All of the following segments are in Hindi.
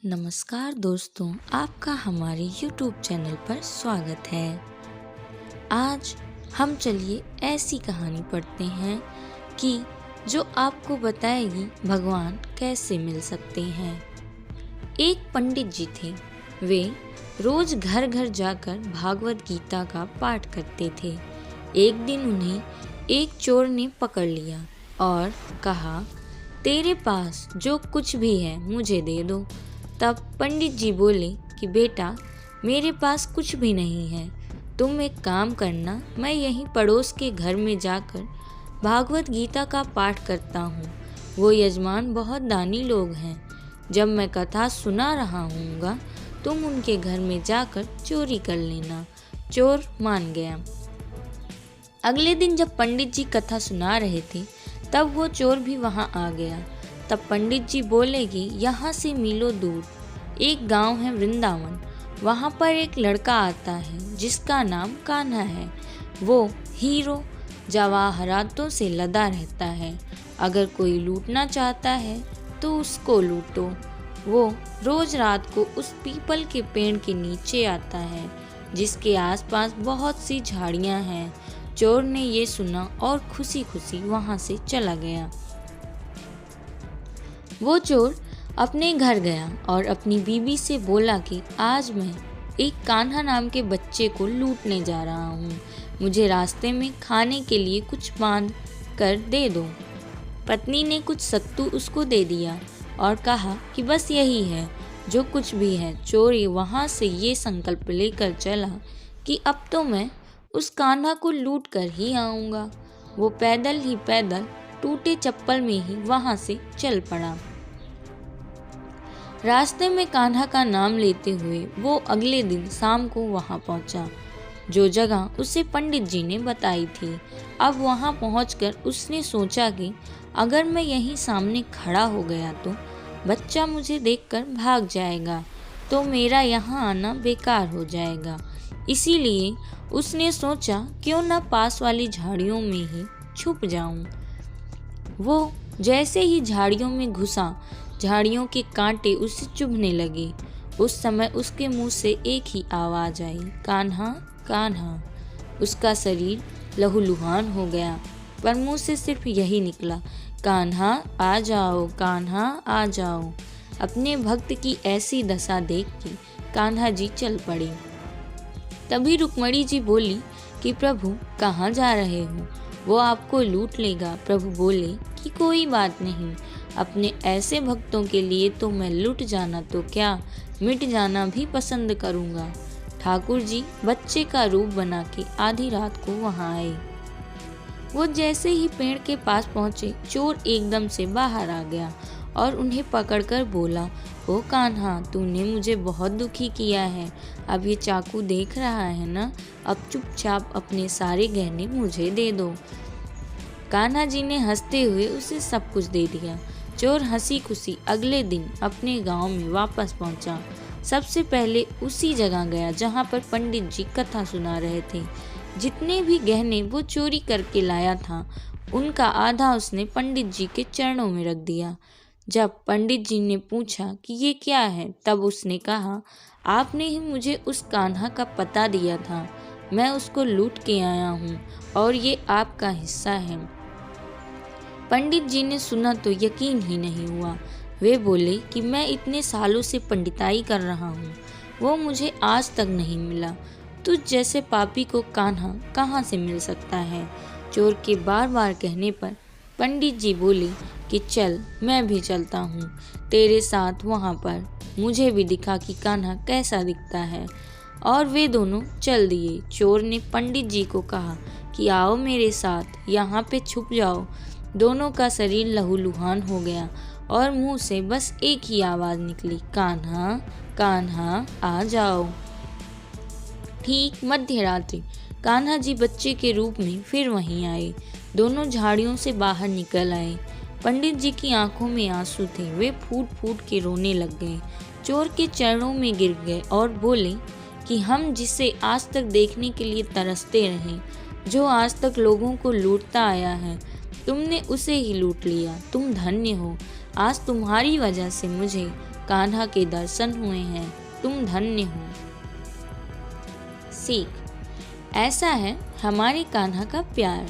नमस्कार दोस्तों, आपका हमारे YouTube चैनल पर स्वागत है। आज हम चलिए ऐसी कहानी पढ़ते हैं कि जो आपको बताएगी भगवान कैसे मिल सकते हैं। एक पंडित जी थे। वे रोज घर घर जाकर भागवत गीता का पाठ करते थे। एक दिन उन्हें एक चोर ने पकड़ लिया और कहा, तेरे पास जो कुछ भी है मुझे दे दो। तब पंडित जी बोले कि बेटा, मेरे पास कुछ भी नहीं है। तुम एक काम करना, मैं यहीं पड़ोस के घर में जाकर भागवत गीता का पाठ करता हूँ। वो यजमान बहुत दानी लोग हैं। जब मैं कथा सुना रहा हूँगा तुम उनके घर में जाकर चोरी कर लेना। चोर मान गया। अगले दिन जब पंडित जी कथा सुना रहे थे तब वो चोर भी वहाँ आ गया। तब पंडित जी बोले कि यहाँ से मीलों दूर एक गांव है वृंदावन। वहाँ पर एक लड़का आता है जिसका नाम कान्हा है। वो हीरो जवाहरातों से लदा रहता है। अगर कोई लूटना चाहता है तो उसको लूटो। वो रोज रात को उस पीपल के पेड़ के नीचे आता है जिसके आसपास बहुत सी झाड़ियाँ हैं। चोर ने ये सुना और खुशी खुशी वहाँ से चला गया। वो चोर अपने घर गया और अपनी बीवी से बोला कि आज मैं एक कान्हा नाम के बच्चे को लूटने जा रहा हूँ। मुझे रास्ते में खाने के लिए कुछ बांध कर दे दो। पत्नी ने कुछ सत्तू उसको दे दिया और कहा कि बस यही है जो कुछ भी है। चोर वहाँ से ये संकल्प लेकर चला कि अब तो मैं उस कान्हा को लूट कर ही आऊँगा। वो पैदल ही पैदल टूटे चप्पल में ही वहाँ से चल पड़ा। रास्ते में कान्हा का नाम लेते हुए वो अगले दिन शाम को वहाँ पहुँचा जो जगह उसे पंडित जी ने बताई थी। अब वहाँ पहुँचकर उसने सोचा कि अगर मैं यहीं सामने खड़ा हो गया तो बच्चा मुझे देखकर भाग जाएगा, तो मेरा यहाँ आना बेकार हो जाएगा। इसीलिए उसने सोचा क्यों न पास वाली झाड़ियों में ही छुप जाऊं। वो जैसे ही झाड़ियों में घुसा, झाड़ियों के कांटे उसे चुभने लगे। उस समय उसके मुंह से एक ही आवाज आई, कान्हा कान्हा। उसका शरीर लहूलुहान हो गया, पर मुंह से सिर्फ यही निकला, कान्हा आ जाओ, कान्हा आ जाओ। अपने भक्त की ऐसी दशा देख के कान्हा जी चल पड़े। तभी रुक्मणी जी बोली कि प्रभु कहाँ जा रहे हो? वो आपको लूट लेगा। प्रभु बोले कि कोई बात नहीं, अपने ऐसे भक्तों के लिए तो मैं लुट जाना तो क्या, मिट जाना भी पसंद करूँगा। ठाकुर जी बच्चे का रूप बना के आधी रात को वहाँ आए। वो जैसे ही पेड़ के पास पहुँचे, चोर एकदम से बाहर आ गया और उन्हें पकड़कर बोला, ओ कान्हा, तूने मुझे बहुत दुखी किया है। अब ये चाकू देख रहा है ना? अब चुपचाप अपने सारे गहने मुझे दे दो। कान्हा जी ने हंसते हुए उसे सब कुछ दे दिया। चोर हंसी खुशी अगले दिन अपने गांव में वापस पहुंचा। सबसे पहले उसी जगह गया जहां पर पंडित जी कथा सुना रहे थे। जितने भी गहने वो चोरी करके लाया था उनका आधा उसने पंडित जी के चरणों में रख दिया। जब पंडित जी ने पूछा कि ये क्या है, तब उसने कहा, आपने ही मुझे उस कान्हा का पता दिया था। मैं उसको लूट के आया हूँ और ये आपका हिस्सा है। पंडित जी ने सुना तो यकीन ही नहीं हुआ। वे बोले कि मैं इतने सालों से पंडिताई कर रहा हूँ, वो मुझे आज तक नहीं मिला। तुझ जैसे पापी को कान्हा कहाँ से मिल सकता है? चोर के बार बार कहने पर पंडित जी बोले कि चल, मैं भी चलता हूँ तेरे साथ वहाँ पर। मुझे भी दिखा कि कान्हा कैसा दिखता है। और वे दोनों चल दिए। चोर ने पंडित जी को कहा कि आओ मेरे साथ, यहाँ पे छुप जाओ। दोनों का शरीर लहूलुहान हो गया और मुंह से बस एक ही आवाज़ निकली, कान्हा कान्हा आ जाओ। ठीक मध्य रात्रि कान्हा जी बच्चे के रूप में फिर वहीं आए। दोनों झाड़ियों से बाहर निकल आए। पंडित जी की आंखों में आंसू थे। वे फूट फूट के रोने लग गए। चोर के चरणों में गिर गए और बोले कि हम जिसे आज तक देखने के लिए तरसते रहे, जो आज तक लोगों को लूटता आया है, तुमने उसे ही लूट लिया। तुम धन्य हो। आज तुम्हारी वजह से मुझे कान्हा के दर्शन हुए हैं, तुम धन्य हो। सीख, ऐसा है हमारे कान्हा का प्यार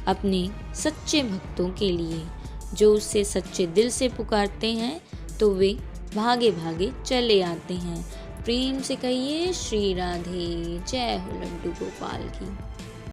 अपने सच्चे भक्तों के लिए। जो उसे सच्चे दिल से पुकारते हैं तो वे भागे भागे चले आते हैं। प्रेम से कहिए श्री राधे। जय हो लड्डू गोपाल की।